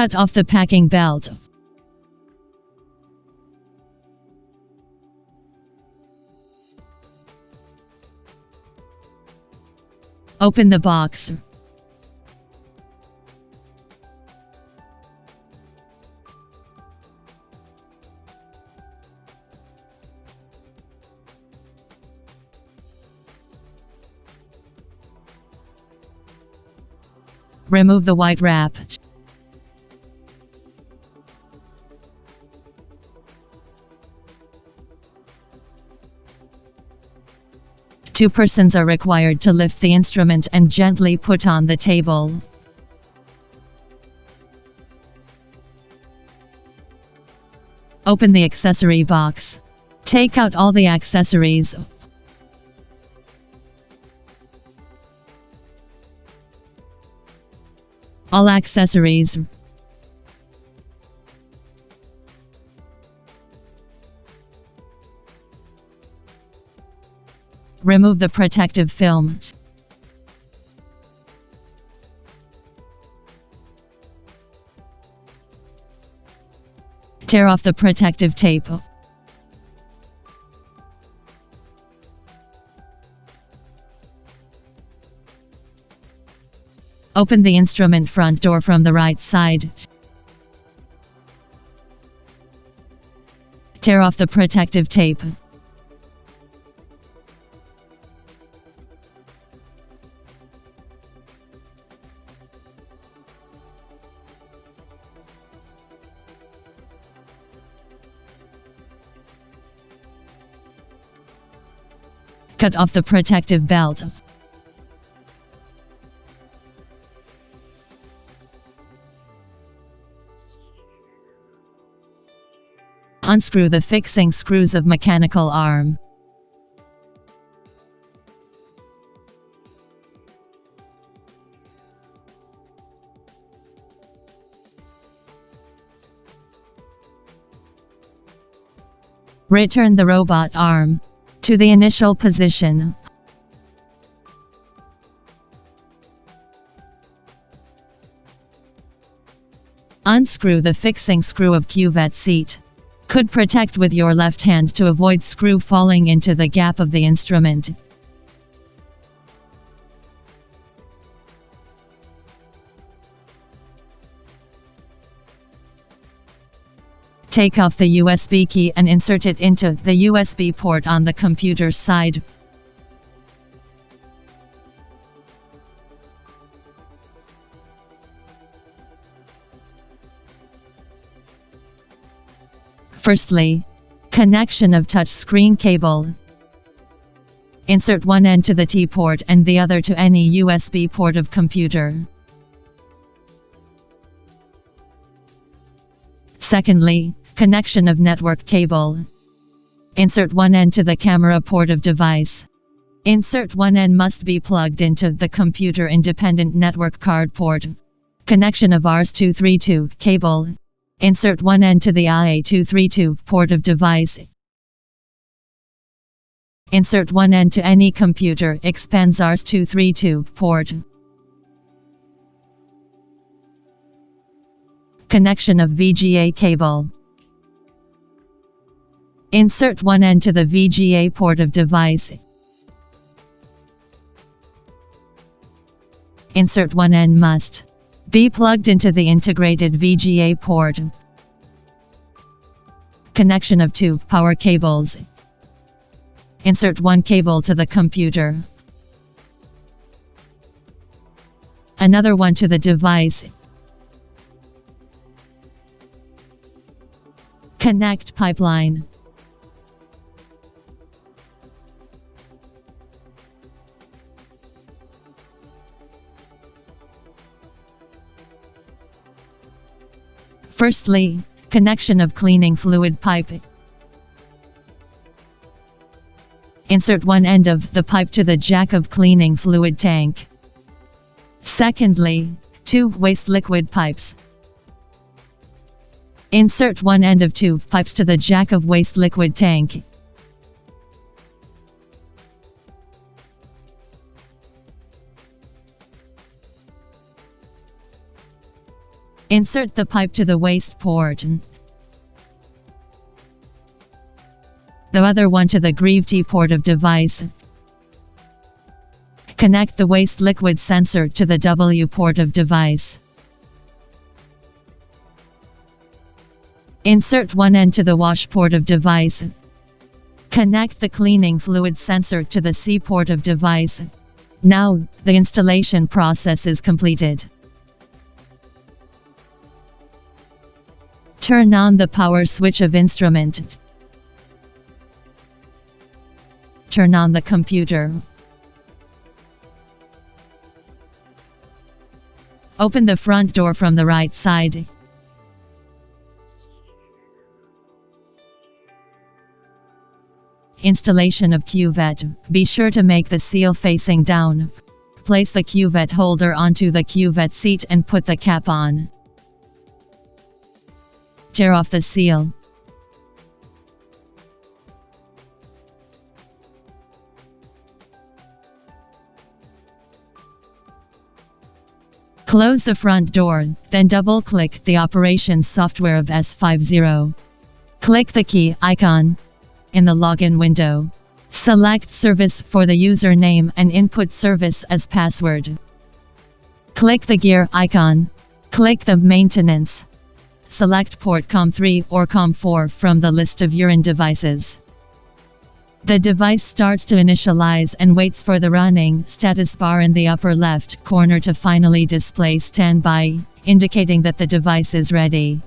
Cut off the packing belt. Open the box. Remove the white wrap. Two persons are required to lift the instrument and gently put on the table. Open the accessory box. Take out all the accessories. All accessories. Remove the protective film. Tear off the protective tape. Open the instrument front door from the right side. Tear off the protective tape. Cut off the protective belt. Unscrew the fixing screws of mechanical arm. Return the robot arm to the initial position. Unscrew the fixing screw of cuvette seat. Could protect with your left hand to avoid screw falling into the gap of the instrument. Take off the USB key and insert it into the USB port on the computer side. Firstly, connection of touchscreen cable. Insert one end to the T port and the other to any USB port of computer. Secondly, connection of network cable. Insert one end to the camera port of device. Insert one end must be plugged into the computer independent network card port. Connection of RS-232 cable. Insert one end to the IA-232 port of device. Insert one end to any computer expands RS-232 port. Connection of VGA cable. Insert one end to the VGA port of device. Insert one end must be plugged into the integrated VGA port. Connection of two power cables. Insert one cable to the computer. Another one to the device. Connect pipeline. Firstly, connection of cleaning fluid pipe. Insert one end of the pipe to the jack of cleaning fluid tank. Secondly, two waste liquid pipes. Insert one end of two pipes to the jack of waste liquid tank. Insert the pipe to the waste port. The other one to the gravity port of device. Connect the waste liquid sensor to the W port of device. Insert one end to the wash port of device. Connect the cleaning fluid sensor to the C port of device. Now, the installation process is completed. Turn on the power switch of instrument. Turn on the computer. Open the front door from the right side. Installation of cuvette. Be sure to make the seal facing down. Place the cuvette holder onto the cuvette seat and put the cap on. Tear off the seal. Close the front door, then double-click the operations software of S50. Click the key icon in the login window. Select service for the username and input service as password. Click the gear icon. Click the maintenance. Select port COM3 or COM4 from the list of urine devices. The device starts to initialize and waits for the running status bar in the upper left corner to finally display standby, indicating that the device is ready.